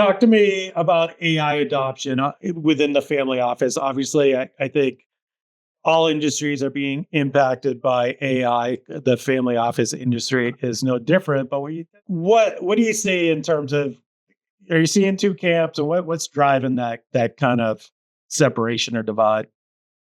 Talk to me about AI adoption within the family office. Obviously, I think all industries are being impacted by AI. The family office industry is no different. But what do you see in terms of, are you seeing two camps, or what's driving that kind of separation or divide?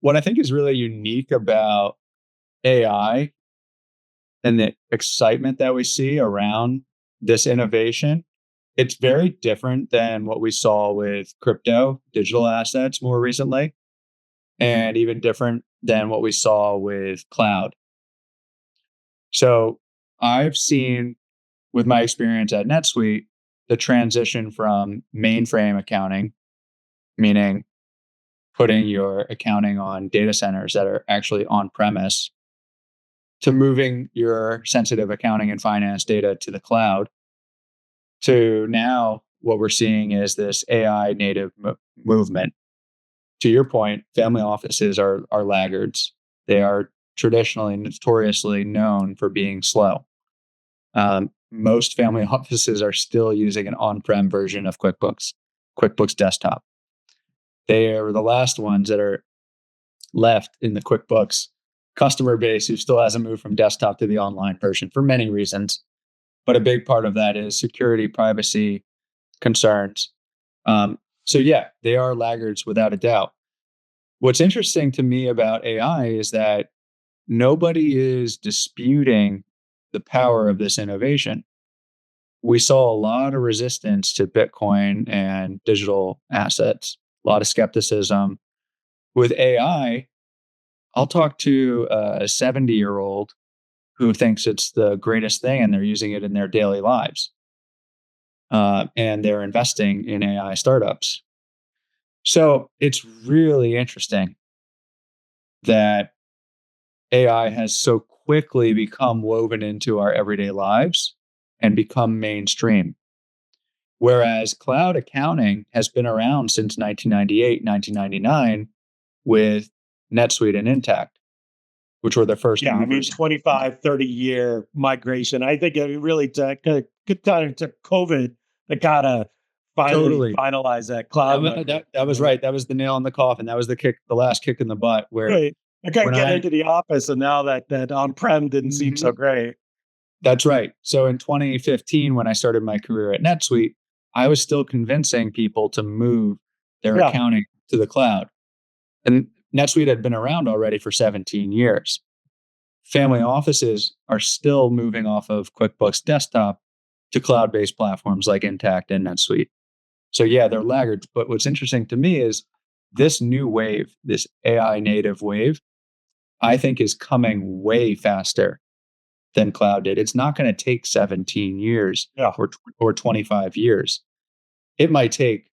What I think is really unique about AI and the excitement that we see around this innovation, it's very different than what we saw with crypto, digital assets more recently, and even different than what we saw with cloud. So I've seen with my experience at NetSuite, the transition from mainframe accounting, meaning putting your accounting on data centers that are actually on premise, to moving your sensitive accounting and finance data to the cloud, to now what we're seeing is this AI native movement. To your point, family offices are laggards. They are traditionally notoriously known for being slow. Most family offices are still using an on-prem version of QuickBooks Desktop. They are the last ones that are left in the QuickBooks customer base who still hasn't moved from desktop to the online version for many reasons. But a big part of that is security, privacy concerns. So yeah, they are laggards without a doubt. What's interesting to me about AI is that nobody is disputing the power of this innovation. We saw a lot of resistance to Bitcoin and digital assets, a lot of skepticism. With AI, I'll talk to a 70-year-old who thinks it's the greatest thing and they're using it in their daily lives. And they're investing in AI startups. So it's really interesting that AI has so quickly become woven into our everyday lives and become mainstream. Whereas cloud accounting has been around since 1998, 1999 with NetSuite and Intact, which were the first. Yeah, I mean, 25, 30-year migration. I think it really took good time to COVID to kind of finally finalize that cloud. That was right. That was the nail in the coffin. That was the last kick in the butt. Where right. I can't get into the office, and now that on-prem didn't seem so great. That's right. So in 2015, when I started my career at NetSuite, I was still convincing people to move their accounting to the cloud. And NetSuite had been around already for 17 years. Family offices are still moving off of QuickBooks Desktop to cloud-based platforms like Intact and NetSuite. So yeah, they're laggards. But what's interesting to me is this new wave, this AI native wave, I think is coming way faster than cloud did. It's not going to take 17 years or 25 years. It might take,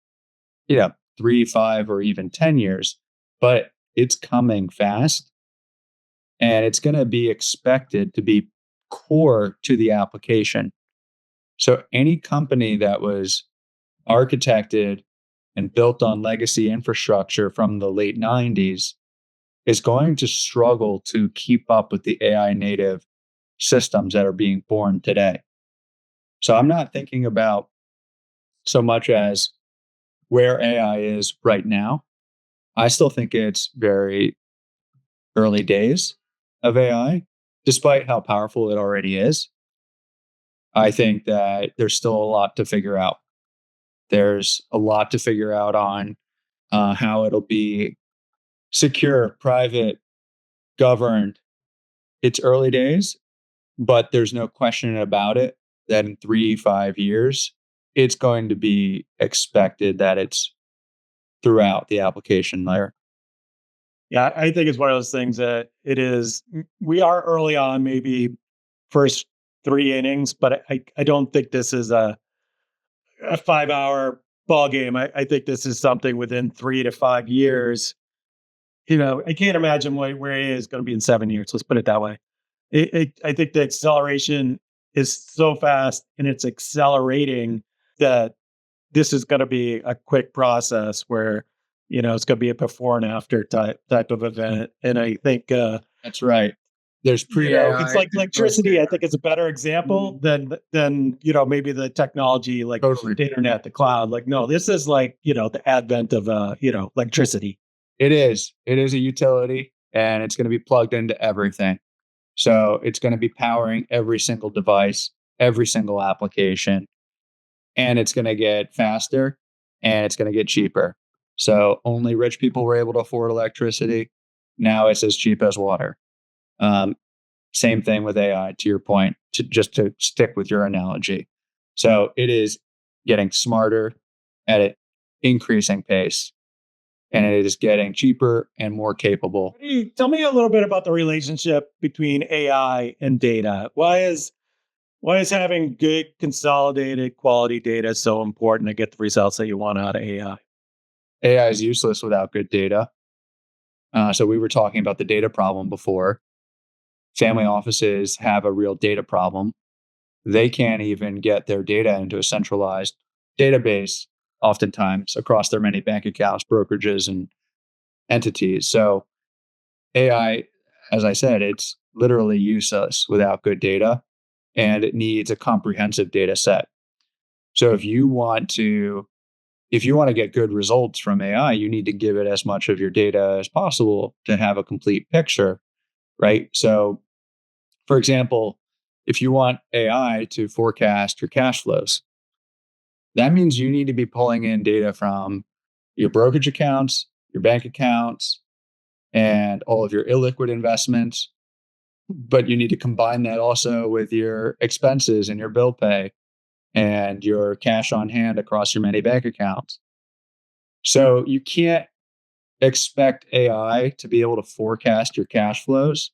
3, 5, or even 10 years, but it's coming fast. And it's going to be expected to be core to the application. So any company that was architected and built on legacy infrastructure from the late 90s is going to struggle to keep up with the AI native systems that are being born today. So I'm not thinking about so much as where AI is right now. I still think it's very early days of AI, despite how powerful it already is. I think that there's still a lot to figure out. There's a lot to figure out on how it'll be secure, private, governed. It's early days, but there's no question about it that in 3, 5 years, it's going to be expected that it's throughout the application layer. Yeah, I think it's one of those things that we are early on, maybe first 3 innings, but I don't think this is a 5-hour ball game. I think this is something within 3 to 5 years. I can't imagine where he is going to be in 7 years. Let's put it that way. I think the acceleration is so fast and it's accelerating that this is going to be a quick process where, it's going to be a before and after type of event. And I think that's right. There's pre-AI. It's like electricity. I think it's a better example than maybe the technology like Totally. the internet, the cloud. Like, no, this is like the advent of electricity. It is. It is a utility, and it's going to be plugged into everything. So it's going to be powering every single device, every single application, and it's going to get faster and it's going to get cheaper. So only rich people were able to afford electricity. Now it's as cheap as water. Um, Same thing with AI, to your point, just to stick with your analogy. So it is getting smarter at an increasing pace, and it is getting cheaper and more capable. Tell me a little bit about the relationship between AI and data. Why is having good consolidated quality data so important to get the results that you want out of AI? AI is useless without good data. So we were talking about the data problem before. Family offices have a real data problem. They can't even get their data into a centralized database, oftentimes across their many bank accounts, brokerages, and entities. So AI, as I said, it's literally useless without good data, and it needs a comprehensive data set. So if you want to get good results from AI, you need to give it as much of your data as possible to have a complete picture, right? So, for example, if you want AI to forecast your cash flows, that means you need to be pulling in data from your brokerage accounts, your bank accounts, and all of your illiquid investments. But you need to combine that also with your expenses and your bill pay and your cash on hand across your many bank accounts. So you can't expect AI to be able to forecast your cash flows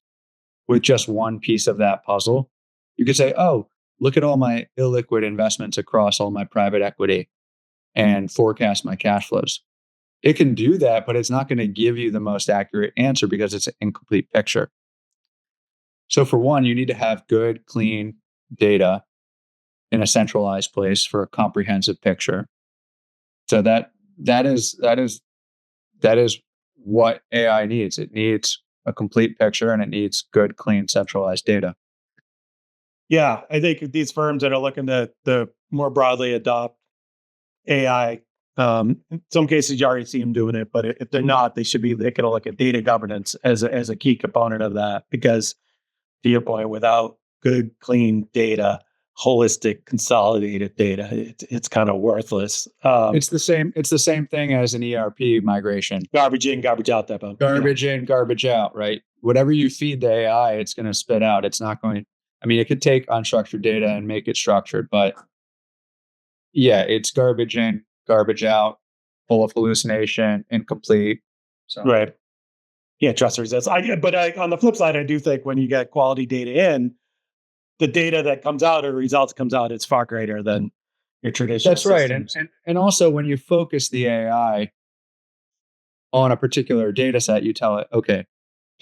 with just one piece of that puzzle. You could say, oh, look at all my illiquid investments across all my private equity and forecast my cash flows. It can do that, but it's not going to give you the most accurate answer because it's an incomplete picture. So for one, you need to have good, clean data in a centralized place for a comprehensive picture. So that is what AI needs. It needs a complete picture and it needs good, clean, centralized data. Yeah, I think these firms that are looking to more broadly adopt AI, in some cases you already see them doing it, but if they're not, they can look at data governance as a key component of that. Because to your point, without good, clean data, holistic, consolidated data, it's kind of worthless. It's the same. It's the same thing as an ERP migration. Garbage in, garbage out. That Garbage in, garbage out. Right. Whatever you feed the AI, it's going to spit out. It's not going. I mean, it could take unstructured data and make it structured, but yeah, it's garbage in, garbage out, full of hallucination, incomplete. So right. Yeah, trust the results. On the flip side, I do think when you get quality data in, the data that comes out or results comes out, it's far greater than your traditional. That's right. And also when you focus the AI on a particular data set, you tell it, okay,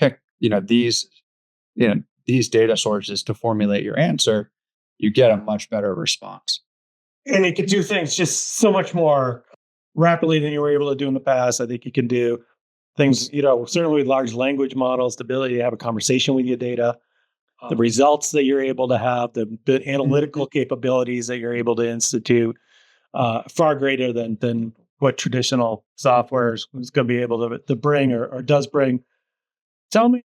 pick, these data sources to formulate your answer, you get a much better response. And it can do things just so much more rapidly than you were able to do in the past. I think you can do things, certainly with large language models, the ability to have a conversation with your data, the results that you're able to have, the analytical capabilities that you're able to institute, far greater than what traditional software is going to be able to bring or does bring. Tell me,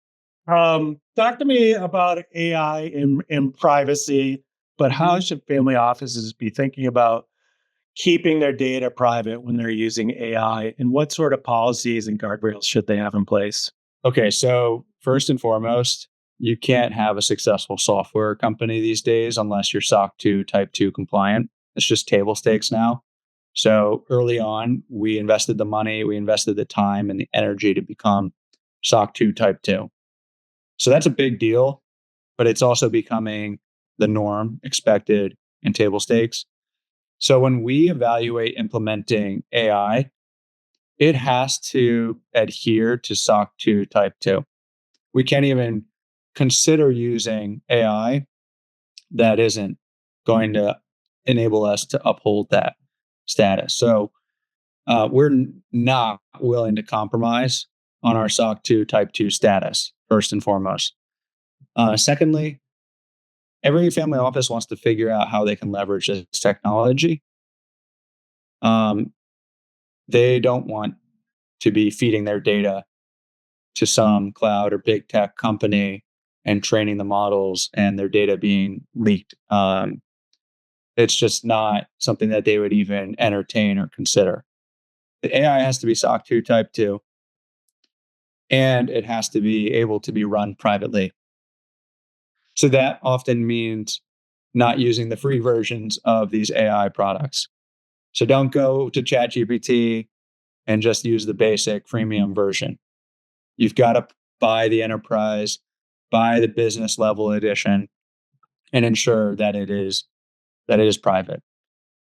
talk to me about AI in privacy, but how should family offices be thinking about keeping their data private when they're using AI, and what sort of policies and guardrails should they have in place? Okay, so first and foremost, you can't have a successful software company these days unless you're SOC 2 Type 2 compliant. It's just table stakes now. So early on, we invested the money, we invested the time and the energy to become SOC 2 Type 2. So that's a big deal, but it's also becoming the norm, expected, and table stakes. So when we evaluate implementing AI, it has to adhere to SOC 2 Type 2. We can't even consider using AI that isn't going to enable us to uphold that status. So we're not willing to compromise on our SOC 2 Type 2 status, first and foremost. Secondly, every family office wants to figure out how they can leverage this technology. Um, they don't want to be feeding their data to some cloud or big tech company and training the models and their data being leaked. It's just not something that they would even entertain or consider. The AI has to be SOC 2 Type 2, and it has to be able to be run privately. So that often means not using the free versions of these AI products. So don't go to ChatGPT and just use the basic freemium version. You've got to buy the enterprise, buy the business level edition, and ensure that it is private.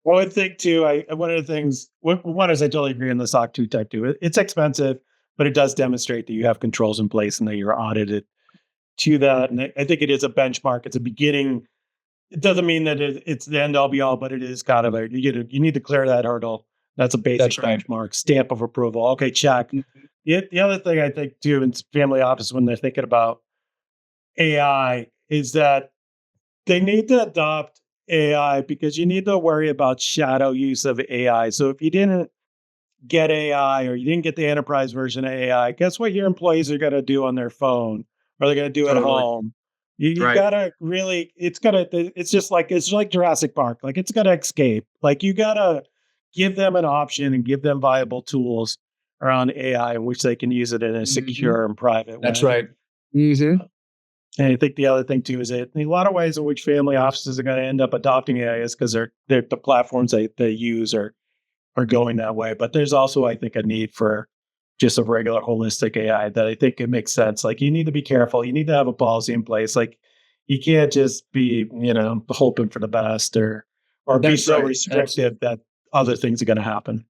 Well, I think too. One of the things. One is I totally agree on the SOC 2 Type 2. It's expensive, but it does demonstrate that you have controls in place and that you're audited to that. And I think it is a benchmark. It's a beginning. It doesn't mean that it's the end all be all, but it is kind of you need to clear that hurdle. That's a basic That's right. benchmark stamp of approval. Okay, check. Mhm. The other thing I think too in family office when they're thinking about AI is that they need to adopt AI because you need to worry about shadow use of AI. So if you didn't get AI or you didn't get the enterprise version of AI, guess what your employees are going to do on their phone or they're going to do at Totally. home? You Right. gotta really, it's like Jurassic Park. Like it's gonna escape. Like you gotta give them an option and give them viable tools around AI in which they can use it in a Mhm. secure and private That's way. right. Mhm. And I think the other thing too is that in a lot of ways in which family offices are going to end up adopting AI is because they're the platforms they use are going that way. But there's also, I think, a need for just a regular holistic AI that I think it makes sense. Like you need to be careful. You need to have a policy in place. Like you can't just be, hoping for the best or be That's so right. That's restrictive that other things are going to happen.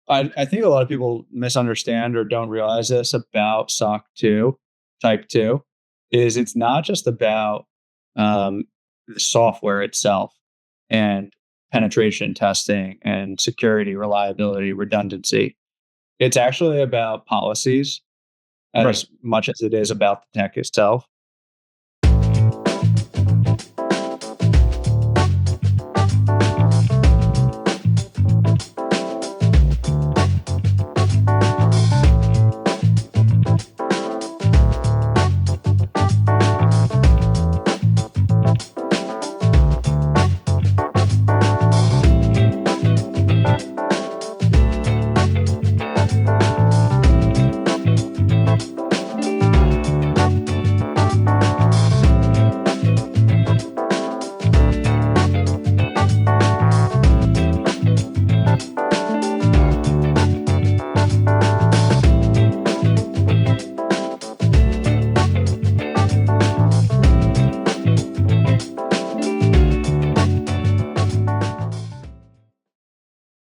I think a lot of people misunderstand or don't realize this about SOC 2, Type 2, is it's not just about the software itself and penetration testing and security, reliability, redundancy. It's actually about policies Right. as much as it is about the tech itself.